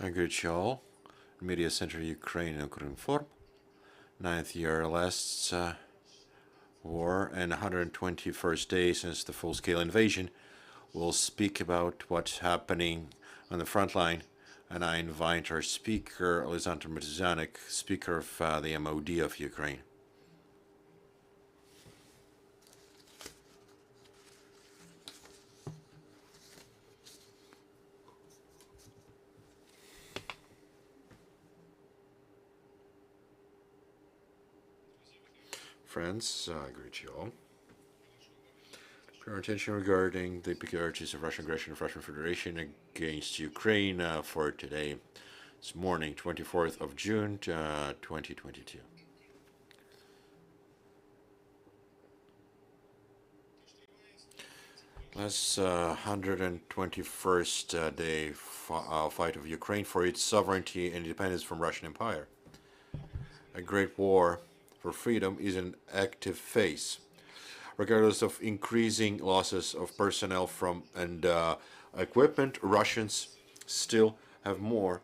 I greet you all. Media Center Ukraine and Ukrinform. 9th year lasts war and 121st day since the full-scale invasion. We'll speak about what's happening on the front line, and I invite our speaker, Oleksandr Motuzyanyk, speaker of the MOD of Ukraine. Friends, I greet you all. Your attention regarding the peculiarities of Russian aggression of Russian Federation against Ukraine for today. This morning, 24th of June, 2022. Last 121st day fight of Ukraine for its sovereignty and independence from Russian Empire. A great war for freedom is an active phase. Regardless of increasing losses of personnel and equipment, Russians still have more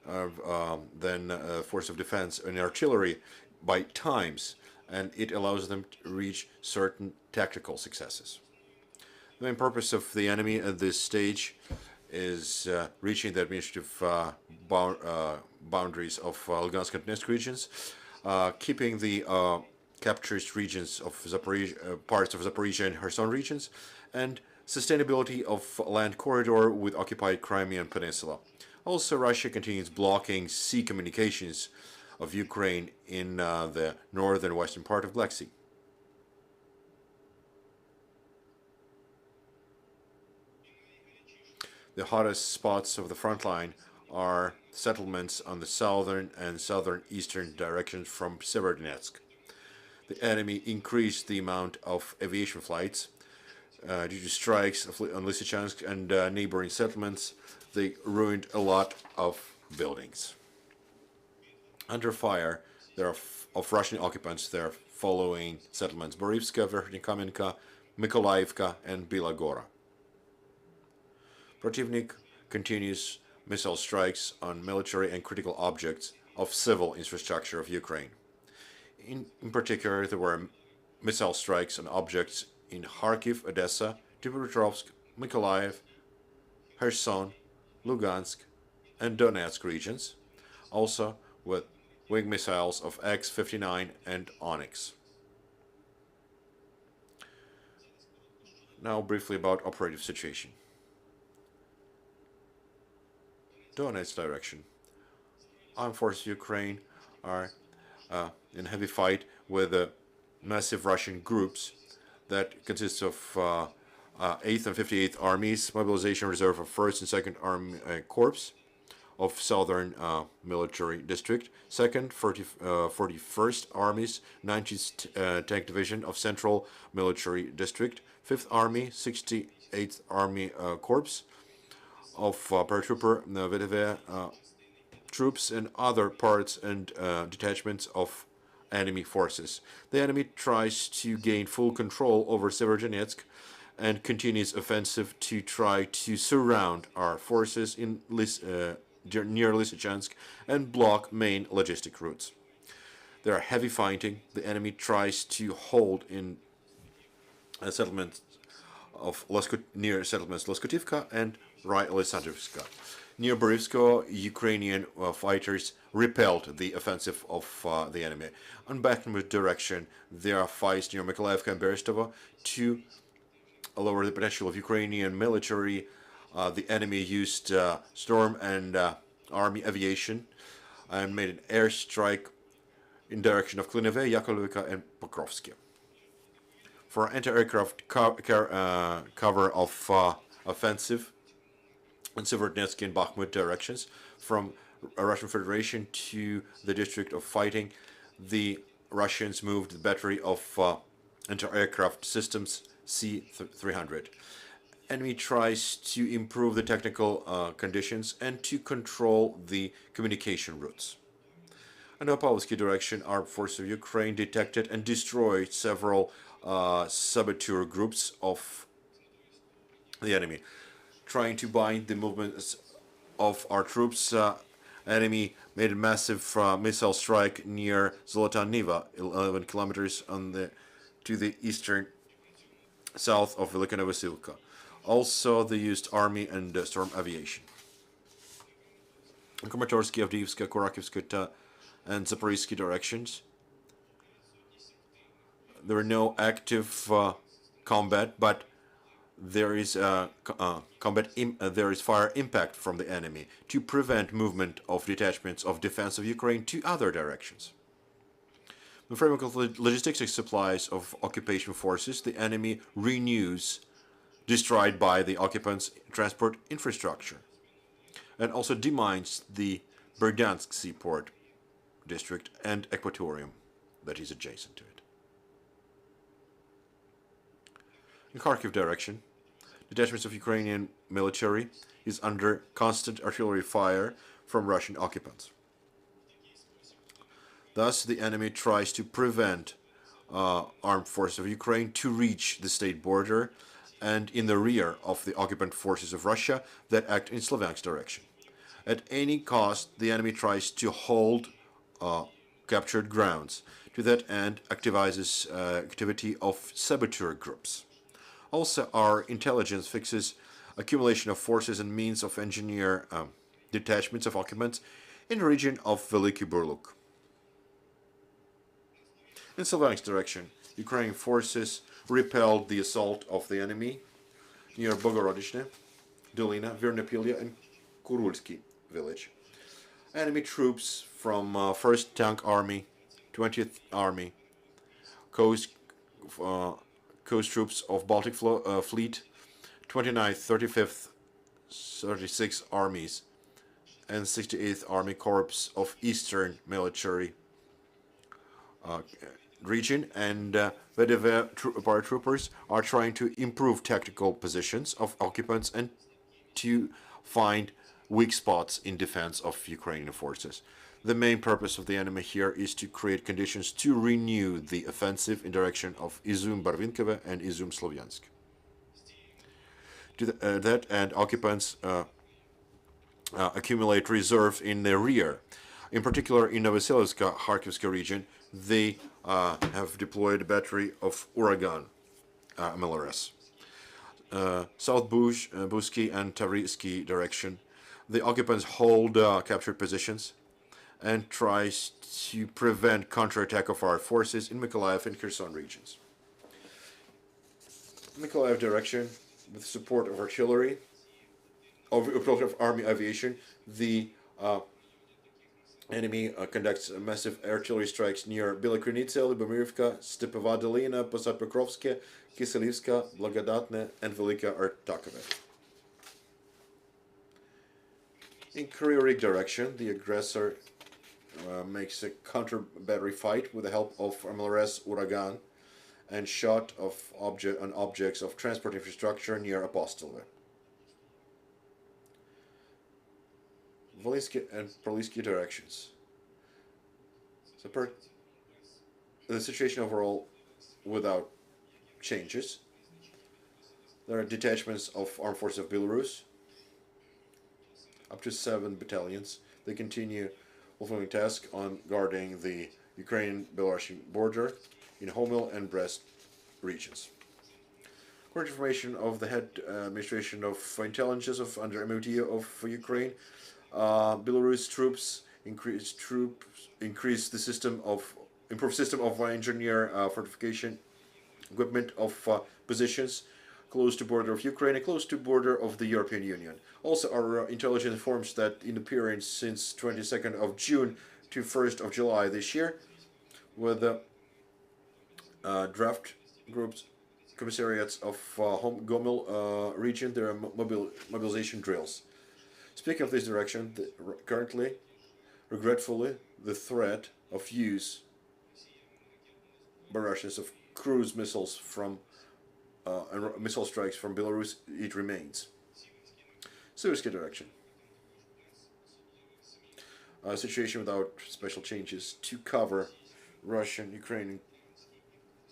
than force of defense and artillery by times, and it allows them to reach certain tactical successes. The main purpose of the enemy at this stage is reaching the administrative boundaries of Lugansk and Donetsk regions, keeping the captured regions of Zaporizhia, parts of Zaporizhia and Kherson regions, and sustainability of land corridor with occupied Crimean Peninsula. Also, Russia continues blocking sea communications of Ukraine in the northern western part of Black Sea. The hottest spots of the front line are settlements on the southern and southern-eastern directions from Severodonetsk. The enemy increased the amount of aviation flights due to strikes on Lysychansk and neighboring settlements. They ruined a lot of buildings. Under fire of Russian occupants, they're following settlements Borivska, Verkhnykamenka, Mykolaiivka, and Bilagora. Protivnik continues missile strikes on military and critical objects of civil infrastructure of Ukraine. In particular, there were missile strikes on objects in Kharkiv, Odessa, Dnipropetrovsk, Mykolaiv, Kherson, Lugansk, and Donetsk regions, also with wing missiles of X-59 and Onyx. Now briefly about operative situation. Donetsk direction. Armed forces of Ukraine are in heavy fight with massive Russian groups that consists of 8th and 58th Armies, Mobilization Reserve of 1st and 2nd Army Corps of Southern Military District, 2nd, 41st Armies, 19th Tank Division of Central Military District, 5th Army, 68th Army Corps of paratrooper VDV troops and other parts and detachments of enemy forces. The enemy tries to gain full control over Severodonetsk and continues offensive to try to surround our forces in near Lysychansk and block main logistic routes. There are heavy fighting. The enemy tries to hold in a settlement of near settlements Loskotivka and Oleksandrivka. Near Borivsko, Ukrainian fighters repelled the offensive of the enemy. On Bakhmut direction, there are fights near Mykolaiivka and Berestovo to lower the potential of Ukrainian military. The enemy used storm and army aviation and made an airstrike in direction of Klineve, Yakovlevka, and Pokrovsky. For anti-aircraft cover of offensive in Severodonetsk and Bakhmut directions from Russian Federation to the district of fighting, the Russians moved the battery of anti-aircraft systems C-300. Enemy tries to improve the technical conditions and to control the communication routes. In the Opavsky direction, armed forces of Ukraine detected and destroyed several saboteur groups of the enemy, trying to bind the movements of our troops, enemy made a massive missile strike near Zolota Niva, 11 kilometers to the eastern south of Velika Novosilka. Also, they used army and storm aviation. In Kramatorsk, Avdiivka, Kharkivska, and Zaporizhzhia directions, there were no active combat, but there is there is fire impact from the enemy to prevent movement of detachments of defense of Ukraine to other directions. In the framework of logistics supplies of occupation forces, the enemy renews destroyed by the occupants' transport infrastructure, and also demines the Berdansk seaport district and Equatorium that is adjacent to it. In Kharkiv direction, detachments of Ukrainian military is under constant artillery fire from Russian occupants. Thus, the enemy tries to prevent armed forces of Ukraine to reach the state border and in the rear of the occupant forces of Russia that act in Slovyansk direction. At any cost, the enemy tries to hold captured grounds. To that end, activizes activity of saboteur groups. Also, our intelligence fixes accumulation of forces and means of engineer detachments of occupants in the region of Veliki Burluk. In Slovyansk direction, Ukrainian forces repelled the assault of the enemy near Bogorodichne, Dolina, Vernopilya, and Kurulski village. Enemy troops from 1st Tank Army, 20th Army, coast troops of Baltic Fleet, 29th, 35th, 36th Armies, and 68th Army Corps of Eastern Military region, and VDV paratroopers are trying to improve tactical positions of occupants and to find weak spots in defense of Ukrainian forces. The main purpose of the enemy here is to create conditions to renew the offensive in direction of Izum-Barvinkove and Izum-Slovyansk. To that end, occupants accumulate reserves in their rear. In particular, in Novoselivska, Kharkivska region, they have deployed a battery of Uragan MLRS. South Buski and Tarisky direction, the occupants hold captured positions and tries to prevent counterattack of our forces in Mykolaiv and Kherson regions. Mykolaiv direction, with support of artillery, of army aviation, the enemy conducts massive artillery strikes near Belokrinitsa, Lyubomirivka, Stepova Dolina, Posad Pokrovske, Kiselivska, Blagodatne, and Velika Artakove. In Kryvyi Rih direction, the aggressor makes a counter-battery fight with the help of MLRS Uragan and shot on objects of transport infrastructure near Apostolove. Volynski and Prolysky directions. The situation overall without changes. There are detachments of armed forces of Belarus, up to 7 battalions. They continue fulfilling tasks on guarding the Ukrainian-Belarusian border in Homel and Brest regions. According to information of the head administration of intelligence under MOD of Ukraine, Belarus troops increase the improved system of engineer fortification equipment of positions close to border of Ukraine and close to border of the European Union. Also, our intelligence informs that in the period since 22nd of June to 1st of July this year, with the draft groups, commissariats of Gomel region, there are mobilization drills. Speaking of this direction, currently, regretfully, the threat of use by Russians of cruise missiles from and missile strikes from Belarus, it remains. Syrskaya direction. A situation without special changes to cover Russian-Ukrainian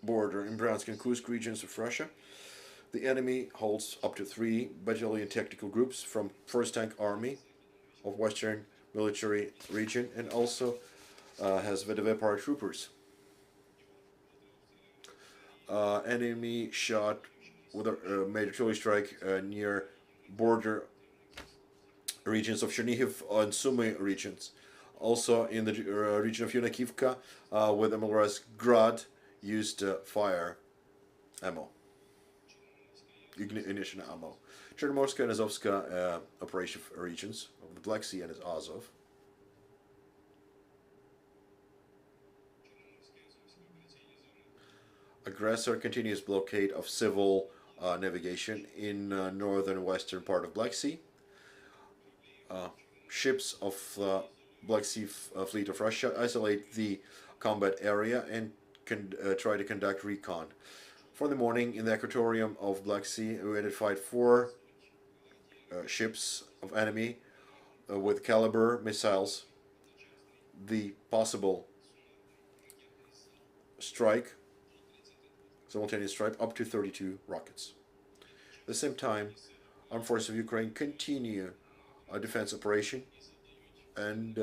border in Bryansk and Kursk regions of Russia. The enemy holds up to 3 battalion tactical groups from 1st Tank Army of Western military region, and also has VDV paratroopers. Enemy shot with a major artillery strike near border regions of Chernihiv and Sumy regions. Also in the region of Yunakivka, with MLRS Grad used fire ammo, ignition ammo. Chernomorska and Azovska operation regions of the Black Sea and Azov. Aggressor continues blockade of civil navigation in northern western part of Black Sea. Ships of Black Sea Fleet of Russia isolate the combat area and try to conduct recon. For the morning, in the aquatorium of Black Sea, we identified 4 ships of enemy with caliber missiles. The possible strike, simultaneous strike, up to 32 rockets. At the same time, armed forces of Ukraine continue a defense operation and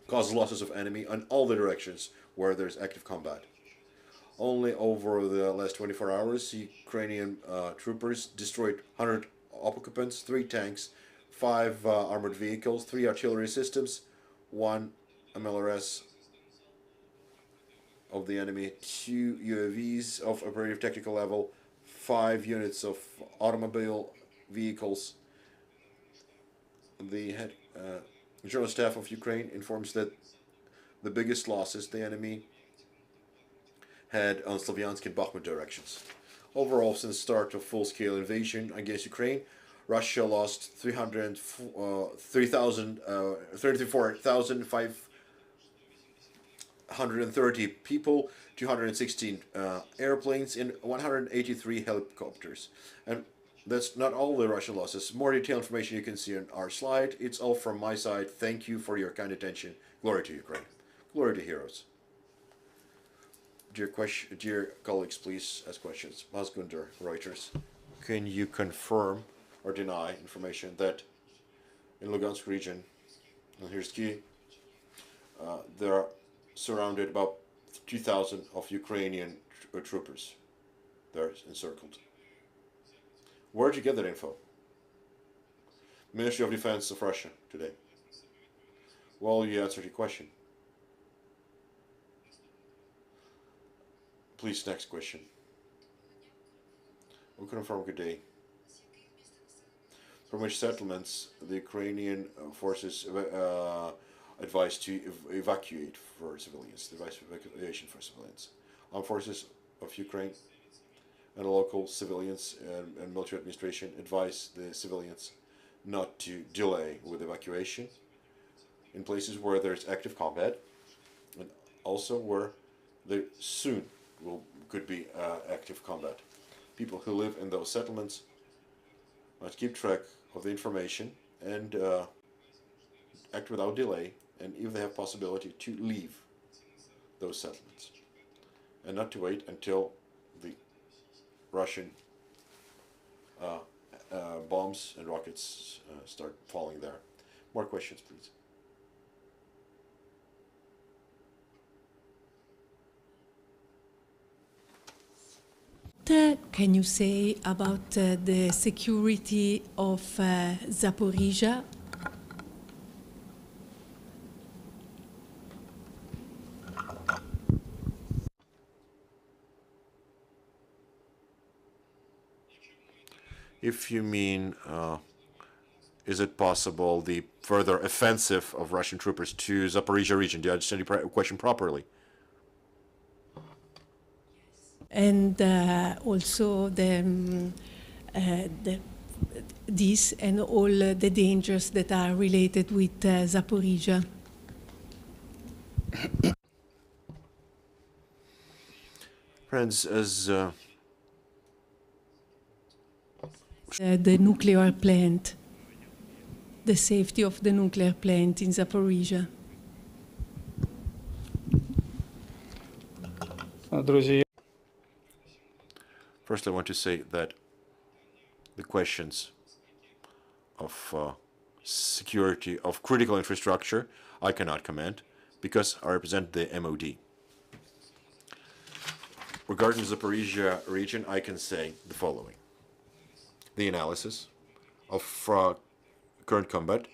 cause losses of enemy on all the directions where there's active combat. Only over the last 24 hours, Ukrainian troopers destroyed 100 occupants, 3 tanks, 5 armored vehicles, 3 artillery systems, 1 MLRS of the enemy, 2 UAVs of operative technical level, 5 units of automobile vehicles. The head General Staff of Ukraine informs that the biggest losses the enemy had on Slavyansk and Bakhmut directions. Overall, since the start of full-scale invasion against Ukraine, Russia lost 34,530 people, 216 airplanes, and 183 helicopters. And that's not all the Russian losses. More detailed information you can see on our slide. It's all from my side. Thank you for your kind attention. Glory to Ukraine. Glory to heroes. Dear colleagues, please ask questions. Mazgunder, Reuters. Can you confirm or deny information that in Lugansk region, and here's key, there are surrounded about 2,000 of Ukrainian troopers. They're encircled. Where did you get that info? Ministry of Defense of Russia today. Well, you answered your question. Please, next question. Ukrinform, good day. From which settlements the Ukrainian forces advised to evacuate for civilians, the advice of evacuation for civilians. Armed forces of Ukraine and local civilians and military administration advise the civilians not to delay with evacuation in places where there's active combat, and also where there soon could be active combat. People who live in those settlements must keep track of the information and act without delay, and if they have possibility, to leave those settlements and not to wait until the Russian bombs and rockets start falling there. More questions, please. Can you say about the security of Zaporizhia? If you mean, is it possible the further offensive of Russian troopers to Zaporizhia region? Do you understand your question properly? And also this and all the dangers that are related with Zaporizhia. Friends, as The nuclear plant, the safety of the nuclear plant in Zaporizhia. Друзі, first I want to say that the questions of security of critical infrastructure, I cannot comment because I represent the MOD. Regarding the Zaporizhia region, I can say the following. The analysis of current combat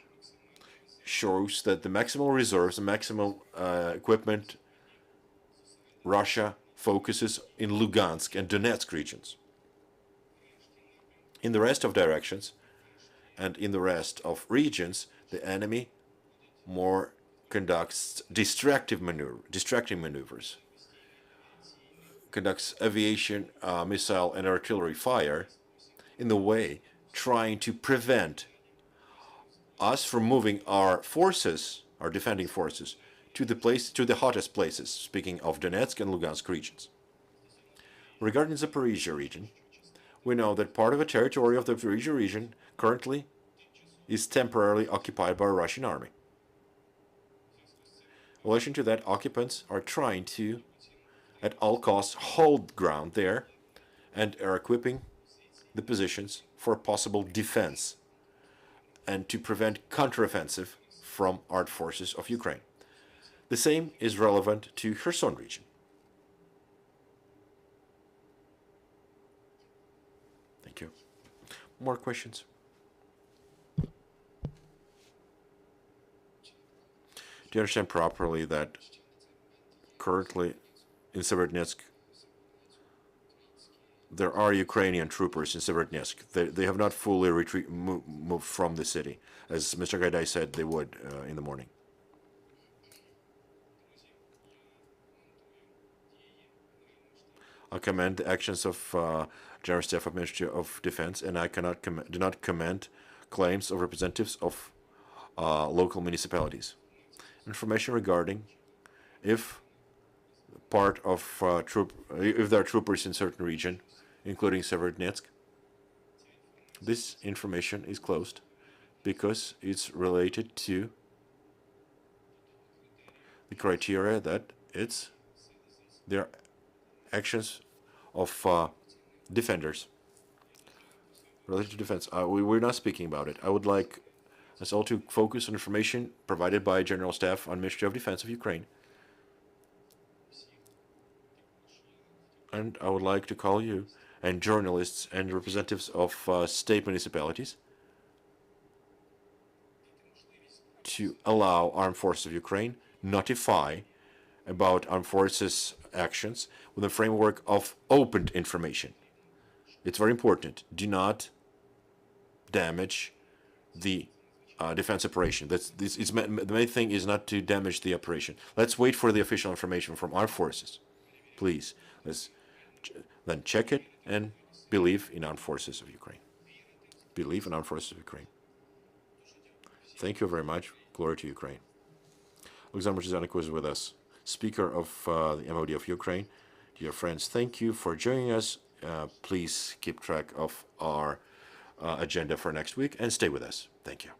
shows that the maximal reserves and maximal equipment Russia focuses in Lugansk and Donetsk regions. In the rest of directions and in the rest of regions, the enemy more conducts distracting maneuvers, conducts aviation, missile, and artillery fire in the way trying to prevent us from moving our forces, our defending forces, to the hottest places, speaking of Donetsk and Lugansk regions. Regarding the Zaporizhia region, we know that part of the territory of the Zaporizhia region currently is temporarily occupied by a Russian army. In relation to that, occupants are trying to, at all costs, hold ground there and are equipping the positions for possible defense and to prevent counteroffensive from armed forces of Ukraine. The same is relevant to Kherson region. Thank you. More questions? Do you understand properly that currently in Severodonetsk there are Ukrainian troopers in Severodonetsk? They have not fully moved from the city, as Mr. Gaidai said they would in the morning. I commend the actions of General Staff of Ministry of Defense, and I do not comment claims of representatives of local municipalities. Information regarding if part of if there are troopers in certain region, including Severodonetsk, this information is closed because it's related to the criteria that their actions of defenders related to defense. We're not speaking about it. I would like us all to focus on information provided by General Staff on Ministry of Defense of Ukraine. And I would like to call you and journalists and representatives of state municipalities to allow Armed Forces of Ukraine notify about Armed Forces actions with a framework of open information. It's very important. Do not damage the defense operation. The main thing is not to damage the operation. Let's wait for the official information from Armed Forces. Please, let's then check it and believe in Armed Forces of Ukraine. Believe in Armed Forces of Ukraine. Thank you very much. Glory to Ukraine. Oleksandr Motuzyanyk was with us, Speaker of the MOD of Ukraine. Dear friends, thank you for joining us. Please keep track of our agenda for next week and stay with us. Thank you.